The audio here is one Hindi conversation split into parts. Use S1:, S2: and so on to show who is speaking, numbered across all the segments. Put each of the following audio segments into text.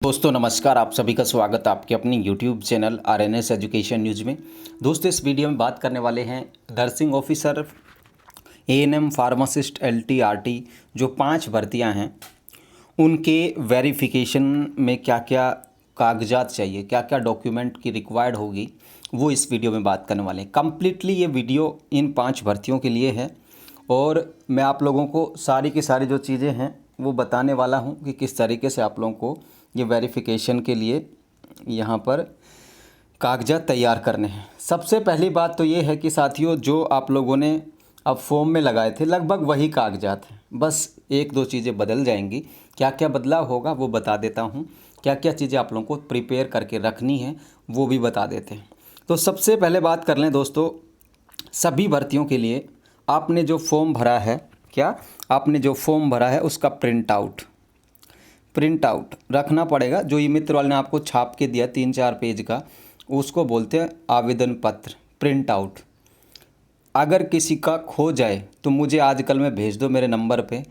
S1: दोस्तों नमस्कार, आप सभी का स्वागत है आपके अपनी YouTube channel RNS education news में। दोस्तों इस वीडियो में बात करने वाले हैं nursing officer, ANM, pharmacist, LT, RT जो 5 भर्तियां हैं उनके वेरिफिकेशन में क्या क्या कागजात चाहिए, क्या क्या डॉक्यूमेंट की रिक्वायर्ड होगी, वो इस वीडियो में बात करने वाले हैं। कम्प्लीटली ये वीडियो इन 5 भर्तियों के लिए है और मैं आप लोगों को सारी की सारी जो चीज़ें हैं वो बताने वाला हूँ कि किस तरीके से आप लोगों को ये वेरिफिकेशन के लिए यहाँ पर कागजात तैयार करने हैं। सबसे पहली बात तो ये है कि साथियों, जो आप लोगों ने अब फॉर्म में लगाए थे लगभग वही कागजात हैं, बस एक दो चीज़ें बदल जाएंगी। क्या क्या बदलाव होगा वो बता देता हूँ, क्या क्या चीज़ें आप लोगों को प्रिपेयर करके रखनी है वो भी बता देते हैं। तो सबसे पहले बात कर लें दोस्तों, सभी भर्तियों के लिए आपने जो फॉर्म भरा है, आपने जो फॉर्म भरा है उसका प्रिंट आउट रखना पड़ेगा। जो ई मित्र वाले ने आपको छाप के दिया 3-4 पेज का, उसको बोलते हैं आवेदन पत्र, प्रिंट आउट। अगर किसी का खो जाए तो मुझे आजकल में भेज दो मेरे नंबर पे,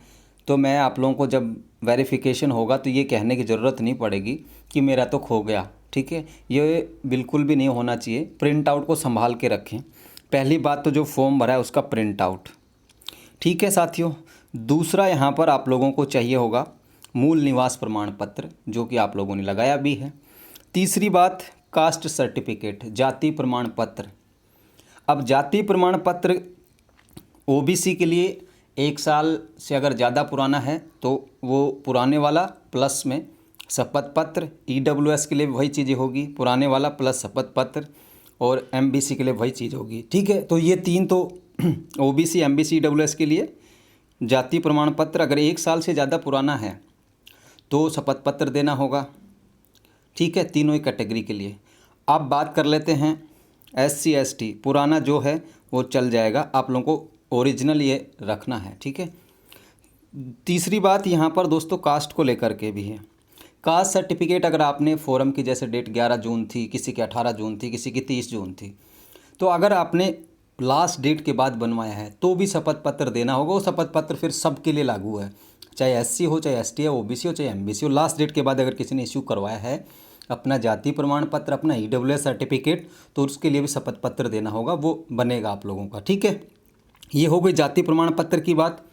S1: तो मैं आप लोगों को जब वेरिफिकेशन होगा तो ये कहने की ज़रूरत नहीं पड़ेगी कि मेरा तो खो गया। ठीक है, ये बिल्कुल भी नहीं होना चाहिए। प्रिंट आउट को संभाल के रखें। पहली बात तो जो फॉर्म भरा है उसका प्रिंट आउट, ठीक है साथियों। दूसरा यहाँ पर आप लोगों को चाहिए होगा मूल निवास प्रमाण पत्र, जो कि आप लोगों ने लगाया भी है। तीसरी बात कास्ट सर्टिफिकेट, जाति प्रमाण पत्र। अब जाति प्रमाण पत्र OBC के लिए 1 साल से अगर ज़्यादा पुराना है तो वो पुराने वाला प्लस में शपथ पत्र। EWS के लिए वही चीज़ें होगी, पुराने वाला प्लस शपथ पत्र, और MBC के लिए वही चीज़ होगी। ठीक है, तो ये 3 तो OBC, MBC, EWS के लिए जाति प्रमाण पत्र अगर 1 साल से ज़्यादा पुराना है तो शपथ पत्र देना होगा। ठीक है, तीनों ही कैटेगरी के लिए। अब बात कर लेते हैं SC ST, पुराना जो है वो चल जाएगा, आप लोगों को ओरिजिनल ये रखना है। ठीक है। तीसरी बात यहाँ पर दोस्तों कास्ट को लेकर के भी है। कास्ट सर्टिफिकेट अगर आपने फोरम की जैसे डेट 11 जून थी, किसी की 18 जून थी, किसी की 30 जून थी, तो अगर आपने लास्ट डेट के बाद बनवाया है तो भी शपथ पत्र देना होगा। वो शपथ पत्र फिर सबके लिए लागू है, चाहे SC हो, चाहे ST हो, OBC हो, चाहे MBC हो। लास्ट डेट के बाद अगर किसी ने इश्यू करवाया है अपना जाति प्रमाण पत्र, अपना EWS सर्टिफिकेट, तो उसके लिए भी शपथ पत्र देना होगा, वो बनेगा आप लोगों का। ठीक है, ये हो गई जाति प्रमाण पत्र की बात।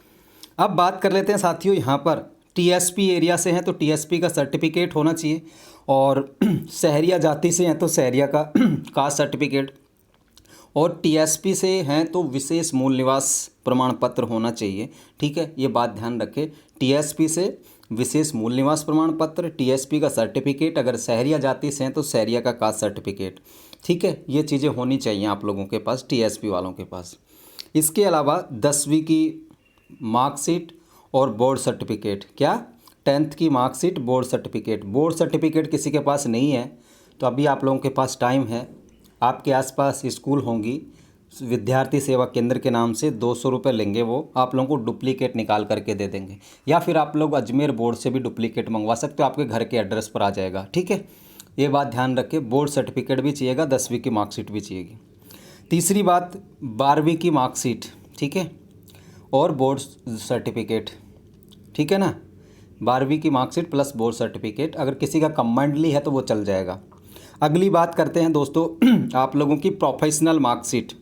S1: अब बात कर लेते हैं साथियों, यहाँ पर TSP एरिया से हैं तो TSP का सर्टिफिकेट होना चाहिए, और शहरिया जाति से हैं तो शहरिया का कास्ट सर्टिफिकेट, और TSP से हैं तो विशेष मूल निवास प्रमाण पत्र होना चाहिए। ठीक है, ये बात ध्यान रखें। TSP से विशेष मूल निवास प्रमाण पत्र, TSP का सर्टिफिकेट, अगर शहरिया जाति से हैं तो शहरिया का कास्ट सर्टिफिकेट। ठीक है, ये चीज़ें होनी चाहिए आप लोगों के पास, TSP वालों के पास। इसके अलावा 10वीं की मार्कशीट और बोर्ड सर्टिफिकेट, क्या 10th की marksheet, board certificate. Board certificate किसी के पास नहीं है तो अभी आप लोगों के पास टाइम है। आपके आसपास स्कूल होंगी, विद्यार्थी सेवा केंद्र के नाम से 200 रुपये लेंगे, वो आप लोगों को डुप्लीकेट निकाल करके दे देंगे, या फिर आप लोग अजमेर बोर्ड से भी डुप्लीकेट मंगवा सकते हो, आपके घर के एड्रेस पर आ जाएगा। ठीक है, ये बात ध्यान रखें। बोर्ड सर्टिफिकेट भी चाहिएगा, 10वीं की मार्कशीट भी चाहिएगी। तीसरी बात 12वीं की मार्कशीट, ठीक है, और बोर्ड सर्टिफिकेट। ठीक है ना, 12वीं की मार्कशीट प्लस बोर्ड सर्टिफिकेट, अगर किसी का कम्बाइंडली है तो वो चल जाएगा। अगली बात करते हैं दोस्तों आप लोगों की प्रोफेशनल मार्कशीट,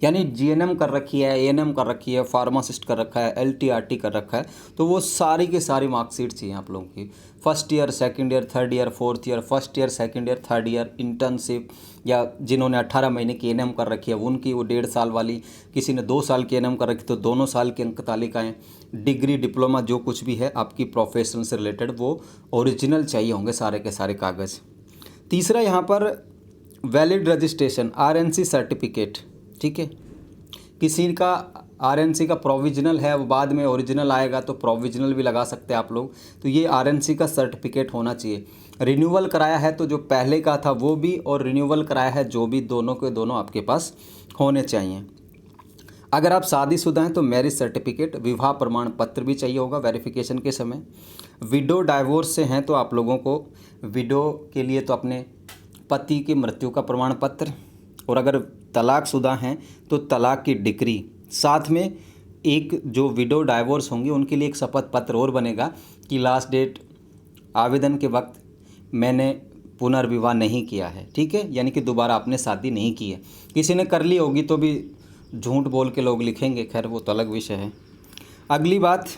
S1: यानी GNM कर रखी है, ANM कर रखी है, फार्मासिस्ट कर रखा है, LT RT कर रखा है, तो वो सारी की सारी मार्कशीट चाहिए आप लोगों की। First year, second year, third year, fourth year, first year, second year, third year, internship, या जिन्होंने 18 महीने की ANM कर रखी है उनकी, वो 1.5 साल वाली, किसी ने 2 साल की ANM कर रखी तो दोनों साल की अंक तालिकाएँ, डिग्री, डिप्लोमा, जो कुछ भी है आपकी प्रोफेशन से रिलेटेड, वो ओरिजिनल चाहिए होंगे सारे के सारे कागज़। तीसरा यहाँ पर वैलिड रजिस्ट्रेशन, RNC सर्टिफिकेट। ठीक है, किसी का RNC का प्रोविजनल है, वो बाद में ओरिजिनल आएगा तो प्रोविजनल भी लगा सकते हैं आप लोग, तो ये RNC का सर्टिफिकेट होना चाहिए। रिन्यूअल कराया है तो जो पहले का था वो भी, और रिन्यूअल कराया है जो भी, दोनों के दोनों आपके पास होने चाहिए। अगर आप शादीशुदा हैं तो मैरिज सर्टिफिकेट, विवाह प्रमाण पत्र भी चाहिए होगा वेरिफिकेशन के समय। विडो डाइवोर्स से हैं तो आप लोगों को विडो के लिए तो अपने पति की मृत्यु का प्रमाण पत्र, और अगर तलाकशुदा हैं तो तलाक की डिक्री, साथ में एक जो विडो डाइवोर्स होंगी उनके लिए एक शपथ पत्र और बनेगा कि लास्ट डेट आवेदन के वक्त मैंने पुनर्विवाह नहीं किया है, ठीक है, यानी कि दोबारा आपने शादी नहीं की है। किसी ने कर ली होगी तो भी झूठ बोल के लोग लिखेंगे, खैर वो तो अलग विषय है। अगली बात,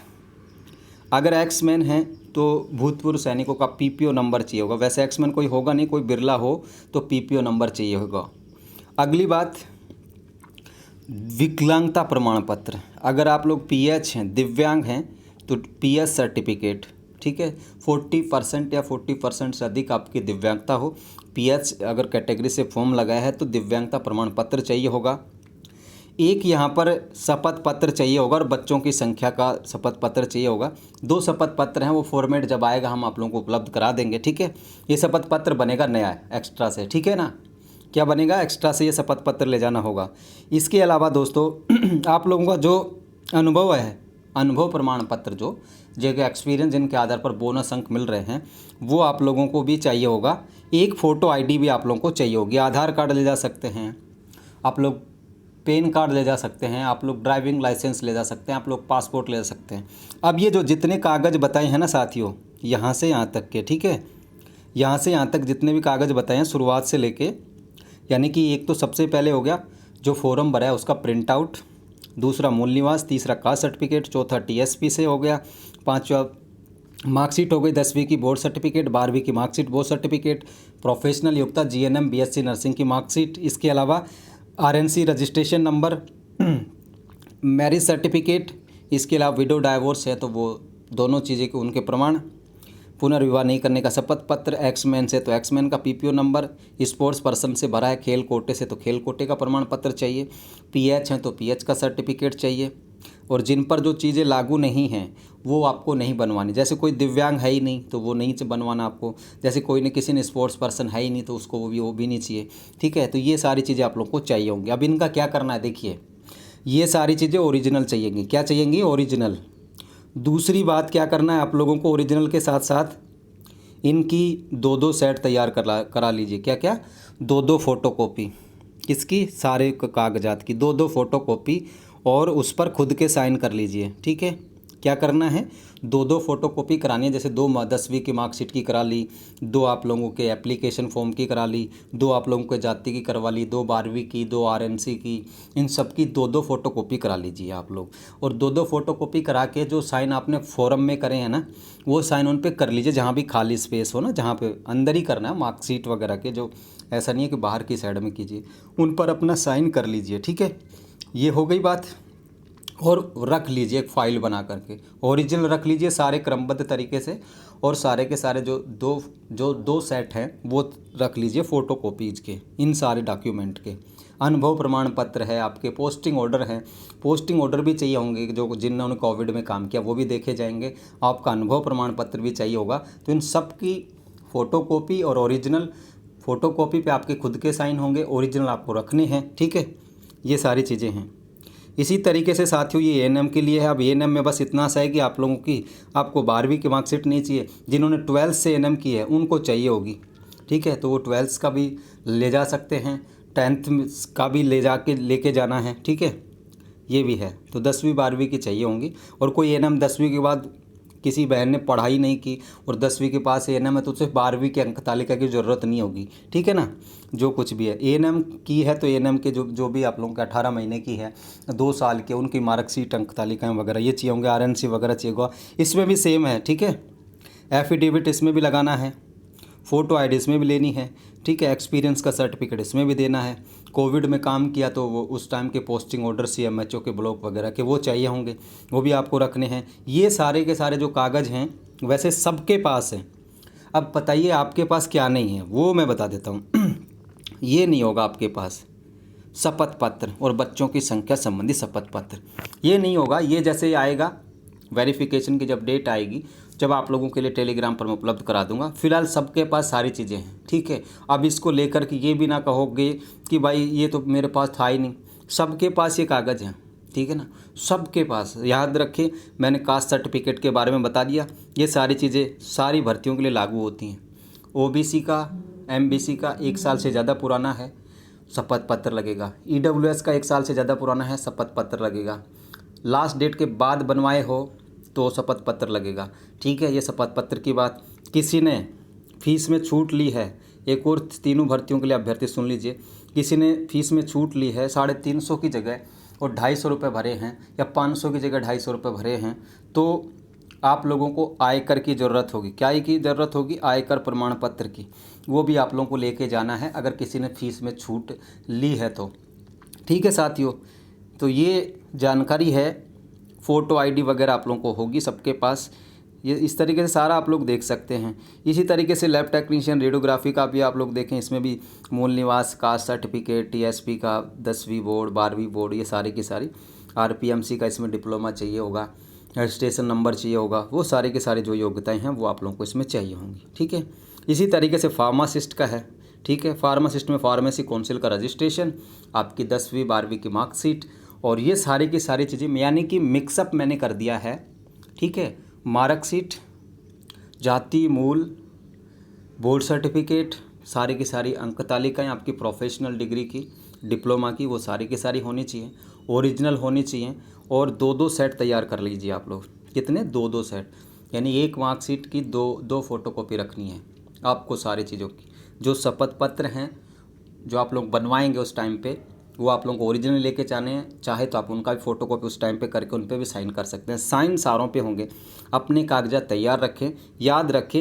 S1: अगर एक्समैन हैं तो भूतपूर्व सैनिकों का पीपीओ नंबर चाहिए होगा। वैसे एक्समैन कोई होगा नहीं, कोई बिरला हो तो पीपीओ नंबर चाहिए होगा। अगली बात, विकलांगता प्रमाण पत्र। अगर आप लोग पीएच हैं, दिव्यांग हैं, तो पीएच सर्टिफिकेट, ठीक है, 40% या 40% से अधिक आपकी दिव्यांगता हो, पीएच अगर कैटेगरी से फॉर्म लगाया है तो दिव्यांगता प्रमाण पत्र चाहिए होगा। एक यहाँ पर शपथ पत्र चाहिए होगा और बच्चों की संख्या का शपथ पत्र चाहिए होगा। 2 शपथ पत्र हैं, वो फॉर्मेट जब आएगा हम आप लोगों को उपलब्ध करा देंगे, ठीक है। ये शपथ पत्र बनेगा नया एक्स्ट्रा से, ठीक है ना। क्या बनेगा? एक्स्ट्रा से ये शपथ पत्र ले जाना होगा। इसके अलावा दोस्तों आप लोगों का जो अनुभव है, अनुभव प्रमाण पत्र जो एक्सपीरियंस जिनके आधार पर बोनस अंक मिल रहे हैं, वो आप लोगों को भी चाहिए होगा। एक फ़ोटो आईडी भी आप लोगों को चाहिए होगी। आधार कार्ड ले जा सकते हैं आप लोग, पैन कार्ड ले जा सकते हैं आप लोग, ड्राइविंग लाइसेंस ले जा सकते हैं आप लोग, पासपोर्ट ले जा सकते हैं। अब ये जो जितने कागज़ बताए हैं ना साथियों, यहाँ से यहाँ तक के, ठीक है, यहाँ से यहाँ तक जितने भी कागज़ बताए हैं शुरुआत से लेके, यानी कि एक तो सबसे पहले हो गया जो फॉर्म भरा है उसका प्रिंट आउट, दूसरा मूल निवास, तीसरा कास्ट सर्टिफिकेट, चौथा टीएसपी से हो गया, पांचवा मार्कशीट हो गई 10वीं की बोर्ड सर्टिफिकेट, 12वीं की मार्कशीट बोर्ड सर्टिफिकेट, प्रोफेशनल योग्यता जीएनएम बीएससी नर्सिंग की मार्कशीट, इसके अलावा RNC registration number, marriage certificate, इसके अलावा विडो डाइवोर्स है तो वो दोनों चीज़ें के उनके प्रमाण, पुनर्विवाह नहीं करने का शपथ पत्र, एक्समैन से तो एक्समैन का पीपीओ नंबर, स्पोर्ट्स पर्सन से भरा है, खेल कोटे से तो खेल कोटे का प्रमाण पत्र चाहिए, पीएच हैं तो पीएच का सर्टिफिकेट चाहिए। और जिन पर जो चीज़ें लागू नहीं हैं वो आपको नहीं बनवानी। जैसे कोई दिव्यांग है ही नहीं तो वो नहीं बनवाना आपको, जैसे कोई ने किसी ने स्पोर्ट्स पर्सन है ही नहीं तो उसको वो भी नहीं चाहिए, ठीक है। तो ये सारी चीज़ें आप लोग को चाहिए होंगी। अब इनका क्या करना है, देखिए ये सारी चीज़ें ओरिजिनल चाहिएंगी। क्या चाहिएंगी? ओरिजिनल। दूसरी बात क्या करना है आप लोगों को, ओरिजिनल के साथ साथ इनकी 2-2 सेट तैयार करा लीजिए। क्या क्या? 2-2 फ़ोटोकॉपी, किसकी? सारे कागजात की 2-2 फ़ोटोकॉपी, और उस पर खुद के साइन कर लीजिए, ठीक है। क्या करना है? 2-2 फ़ोटोकॉपी करानी है। जैसे 2 10वीं की मार्कशीट की करा ली, 2 आप लोगों के एप्लीकेशन फॉर्म की करा ली, 2 आप लोगों के जाति की करवा ली, 2 12वीं की, 2 आरएनसी की, इन सब की 2-2 फ़ोटोकॉपी करा लीजिए आप लोग। और 2-2 फ़ोटोकॉपी करा के जो साइन आपने फॉर्म में करे हैं ना, वो साइन उन पे कर लीजिए जहाँ भी खाली स्पेस हो ना, जहाँ पे अंदर ही करना है मार्कशीट वगैरह के, जो ऐसा नहीं है कि बाहर की साइड में कीजिए, उन पर अपना साइन कर लीजिए, ठीक है। ये हो गई बात। और रख लीजिए एक फ़ाइल बना करके, ओरिजिनल रख लीजिए सारे क्रमबद्ध तरीके से, और सारे के सारे जो दो सेट हैं वो रख लीजिए फ़ोटोकॉपीज़ के, इन सारे डॉक्यूमेंट के। अनुभव प्रमाण पत्र है आपके, पोस्टिंग ऑर्डर हैं, पोस्टिंग ऑर्डर भी चाहिए होंगे, जो जिन्होंने कोविड में काम किया वो भी देखे जाएंगे। आपका अनुभव प्रमाण पत्र भी चाहिए होगा। तो इन सब की फ़ोटोकॉपी और ओरिजिनल, फ़ोटोकॉपी पे आपके खुद के साइन होंगे, ओरिजिनल आपको रखने हैं, ठीक है। ये सारी चीज़ें हैं। इसी तरीके से साथियों ये एएनएम के लिए है। अब एएनएम में बस इतना सा है कि आप लोगों की, आपको 12वीं की मार्कशीट नहीं चाहिए, जिन्होंने 12th से एएनएम की है उनको चाहिए होगी, ठीक है। तो वो 12th का भी ले जा सकते हैं, 10th का भी लेके जाना है, ठीक है, ये भी है। तो 10वीं 12वीं की चाहिए होंगी। और कोई एएनएम 10वीं के बाद किसी बहन ने पढ़ाई नहीं की और 10वीं के पास एएनएम है तो उसे 12वीं के अंक तालिका की ज़रूरत नहीं होगी, ठीक है ना। जो कुछ भी है एएनएम की है तो एएनएम के जो भी आप लोगों के 18 महीने की है, 2 साल के, उनकी मार्कशीट, अंक तालिकाएँ वगैरह ये चाहिए होंगे, आरएनसी वगैरह चाहिए होगा। इसमें भी सेम है, ठीक है। एफिडेविट इसमें भी लगाना है, फ़ोटो आईडी इसमें भी लेनी है, ठीक है। एक्सपीरियंस का सर्टिफिकेट इसमें भी देना है। कोविड में काम किया तो वो उस टाइम के पोस्टिंग ऑर्डर सीएमएचओ के ब्लॉक वगैरह के वो चाहिए होंगे, वो भी आपको रखने हैं। ये सारे के सारे जो कागज़ हैं वैसे सबके पास हैं। अब बताइए आपके पास क्या नहीं है, वो मैं बता देता हूँ। ये नहीं होगा आपके पास शपथ पत्र और बच्चों की संख्या संबंधी शपथ पत्र, ये नहीं होगा। ये जैसे आएगा वेरिफिकेशन की जब डेट आएगी, जब आप लोगों के लिए टेलीग्राम पर मैं उपलब्ध करा दूंगा। फिलहाल सबके पास सारी चीज़ें हैं, ठीक है। अब इसको लेकर के ये भी ना कहोगे कि भाई ये तो मेरे पास था ही नहीं, सबके पास ये कागज़ हैं, ठीक है ना, सबके पास। याद रखें मैंने कास्ट सर्टिफिकेट के बारे में बता दिया। ये सारी चीज़ें सारी भर्तियों के लिए लागू होती हैं। ओबीसी का, एमबीसी का 1 साल से ज़्यादा पुराना है, शपथ पत्र लगेगा। ईडब्ल्यूएस का 1 साल से ज़्यादा पुराना है, शपथ पत्र लगेगा। लास्ट डेट के बाद बनवाए हो तो शपथ पत्र लगेगा, ठीक है। ये शपथ पत्र की बात। किसी ने फीस में छूट ली है, एक और तीनों भर्तियों के लिए अभ्यर्थी सुन लीजिए, किसी ने फीस में छूट ली है 350 की जगह और 250 रुपये भरे हैं या 500 की जगह 250 रुपये भरे हैं, तो आप लोगों को आयकर की ज़रूरत होगी। क्या की ज़रूरत होगी? आयकर प्रमाण पत्र की। वो भी आप लोगों को लेके जाना है अगर किसी ने फीस में छूट ली है तो। ठीक है साथियों, तो ये जानकारी है। फ़ोटो आईडी वगैरह आप लोगों को होगी सबके पास। ये इस तरीके से सारा आप लोग देख सकते हैं। इसी तरीके से लैब टेक्नीशियन रेडियोग्राफी का भी आप लोग देखें, इसमें भी मूल निवास, कास्ट सर्टिफिकेट, टीएसपी का 10वीं बोर्ड, 12वीं बोर्ड, ये सारी की सारी, आरपीएमसी का इसमें डिप्लोमा चाहिए होगा, रजिस्ट्रेशन नंबर चाहिए होगा, वो सारी की सारी जो योग्यताएं हैं वो आप लोगों को इसमें चाहिए होंगी। ठीक है, इसी तरीके से फार्मासिस्ट का है। ठीक है, फार्मासिस्ट में फार्मेसी काउंसिल का रजिस्ट्रेशन, आपकी 10वीं 12वीं की मार्कशीट, और ये सारी की सारी चीज़ें यानी कि मिक्सअप मैंने कर दिया है। ठीक है, मार्कशीट, जाति मूल, बोर्ड सर्टिफिकेट, सारी की सारी अंक तालिकाएँ आपकी प्रोफेशनल डिग्री की, डिप्लोमा की, वो सारी की सारी होनी चाहिए, ओरिजिनल होनी चाहिए, और 2-2 सेट तैयार कर लीजिए आप लोग। कितने? 2-2 सेट, यानी एक मार्कशीट की 2 फोटोकॉपी रखनी है आपको सारी चीज़ों की। जो शपथ पत्र हैं जो आप लोग बनवाएंगे उस टाइम पे, वो आप लोगों को ओरिजिनल लेके जाने हैं। चाहे तो आप उनका भी फ़ोटोकॉपी उस टाइम पे करके उन पे भी साइन कर सकते हैं। साइन सारों पे होंगे। अपने कागजात तैयार रखें। याद रखें,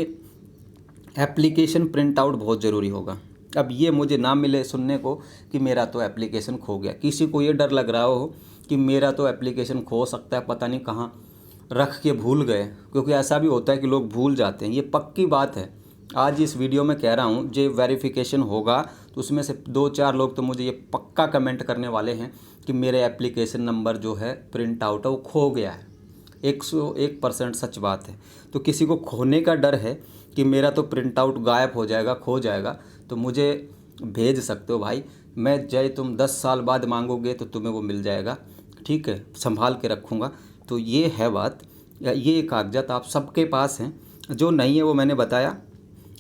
S1: एप्लीकेशन प्रिंट आउट बहुत ज़रूरी होगा। अब ये मुझे ना मिले सुनने को कि मेरा तो एप्लीकेशन खो गया। किसी को ये डर लग रहा हो कि मेरा तो एप्लीकेशन खो सकता है, पता नहीं कहाँ रख के भूल गए, क्योंकि ऐसा भी होता है कि लोग भूल जाते हैं। ये पक्की बात है। आज इस वीडियो में कह रहा हूँ, जो वेरिफिकेशन होगा तो उसमें से 2-4 लोग तो मुझे ये पक्का कमेंट करने वाले हैं कि मेरे एप्लीकेशन नंबर जो है प्रिंट आउट है वो खो गया है। 101% सच बात है। तो किसी को खोने का डर है कि मेरा तो प्रिंट आउट गायब हो जाएगा, खो जाएगा, तो मुझे भेज सकते हो भाई। मैं चाहे तुम 10 साल बाद मांगोगे तो तुम्हें वो मिल जाएगा। ठीक है, संभाल के रखूँगा। तो ये है बात। ये कागजात आप सबके पास हैं। जो नहीं है वो मैंने बताया,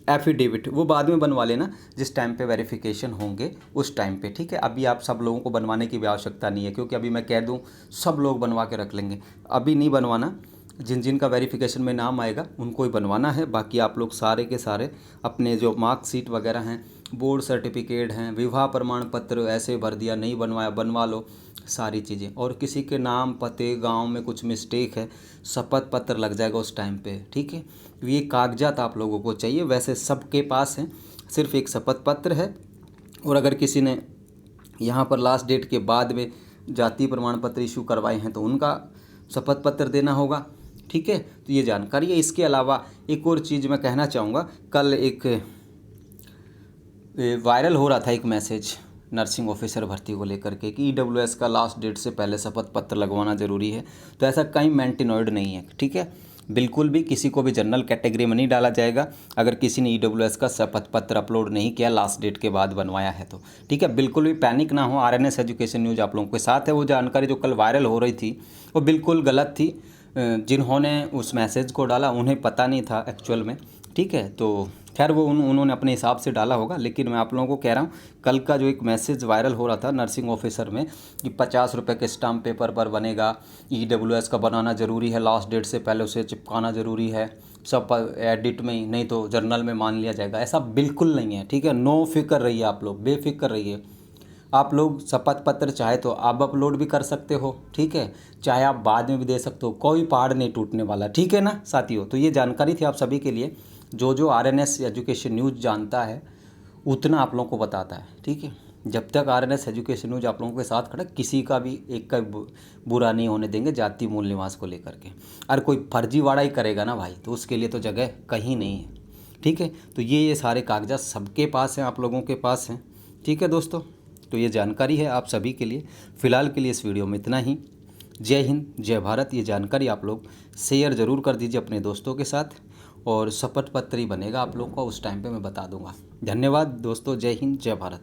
S1: एफिडेविट वो बाद में बनवा लेना जिस टाइम पे वेरिफिकेशन होंगे उस टाइम पे। ठीक है, अभी आप सब लोगों को बनवाने की भी आवश्यकता नहीं है, क्योंकि अभी मैं कह दूं सब लोग बनवा के रख लेंगे। अभी नहीं बनवाना। जिन जिन का वेरिफिकेशन में नाम आएगा उनको ही बनवाना है। बाकी आप लोग सारे के सारे अपने जो मार्कशीट वगैरह हैं, बोर्ड सर्टिफिकेट हैं, विवाह प्रमाण पत्र ऐसे भर दिया, नहीं बनवाया बनवा लो सारी चीज़ें। और किसी के नाम, पते, गांव में कुछ मिस्टेक है, शपथ पत्र लग जाएगा उस टाइम पे। ठीक है, ये कागजात आप लोगों को चाहिए। वैसे सबके पास हैं, सिर्फ एक शपथ पत्र है। और अगर किसी ने यहाँ पर लास्ट डेट के बाद में जाति प्रमाण पत्र इशू करवाए हैं तो उनका शपथ पत्र देना होगा। ठीक है, तो ये जानकारी है। इसके अलावा एक और चीज़ मैं कहना चाहूँगा। कल एक वायरल हो रहा था एक मैसेज नर्सिंग ऑफिसर भर्ती को लेकर के कि ईडब्ल्यूएस का लास्ट डेट से पहले शपथ पत्र लगवाना ज़रूरी है। तो ऐसा कहीं मेंटेनॉइड नहीं है। ठीक है, बिल्कुल भी किसी को भी जनरल कैटेगरी में नहीं डाला जाएगा अगर किसी ने ईडब्ल्यूएस का शपथ पत्र अपलोड नहीं किया, लास्ट डेट के बाद बनवाया है तो। ठीक है, बिल्कुल भी पैनिक ना हो। आरएनएस एजुकेशन न्यूज़ आप लोगों के साथ है। वो जानकारी जो कल वायरल हो रही थी वो बिल्कुल गलत थी। जिन्होंने उस मैसेज को डाला उन्हें पता नहीं था एक्चुअल में। ठीक है, तो खैर वो उन्होंने अपने हिसाब से डाला होगा। लेकिन मैं आप लोगों को कह रहा हूँ, कल का जो एक मैसेज वायरल हो रहा था नर्सिंग ऑफिसर में कि 50 रुपये के स्टाम्प पेपर पर बनेगा, ईडब्ल्यूएस का बनाना ज़रूरी है, लास्ट डेट से पहले उसे चिपकाना ज़रूरी है, सब एडिट में ही, नहीं तो जर्नल में मान लिया जाएगा। ऐसा बिल्कुल नहीं है। ठीक है, नो फिक्र रहिए, आप लोग बेफिक्र रहिए। आप लोग शपथ पत्र चाहे तो आप अपलोड भी कर सकते हो। ठीक है, चाहे आप बाद में भी दे सकते हो, कोई पहाड़ नहीं टूटने वाला। ठीक है ना साथियों, तो ये जानकारी थी आप सभी के लिए। जो आरएनएस एजुकेशन न्यूज़ जानता है उतना आप लोगों को बताता है। ठीक है, जब तक आरएनएस एजुकेशन न्यूज़ आप लोगों के साथ खड़ा, किसी का भी एक का बुरा नहीं होने देंगे जाति मूल निवास को लेकर के। अगर कोई फर्जीवाड़ा ही करेगा ना भाई, तो उसके लिए तो जगह कहीं नहीं है। ठीक है, तो ये सारे कागजात सबके पास हैं, आप लोगों के पास हैं। ठीक है दोस्तों, तो ये जानकारी है आप सभी के लिए। फ़िलहाल के लिए इस वीडियो में इतना ही। जय हिंद, जय भारत। ये जानकारी आप लोग शेयर ज़रूर कर दीजिए अपने दोस्तों के साथ, और शपथ पत्र ही बनेगा आप लोग का, उस टाइम पे मैं बता दूंगा। धन्यवाद दोस्तों, जय हिंद, जय भारत।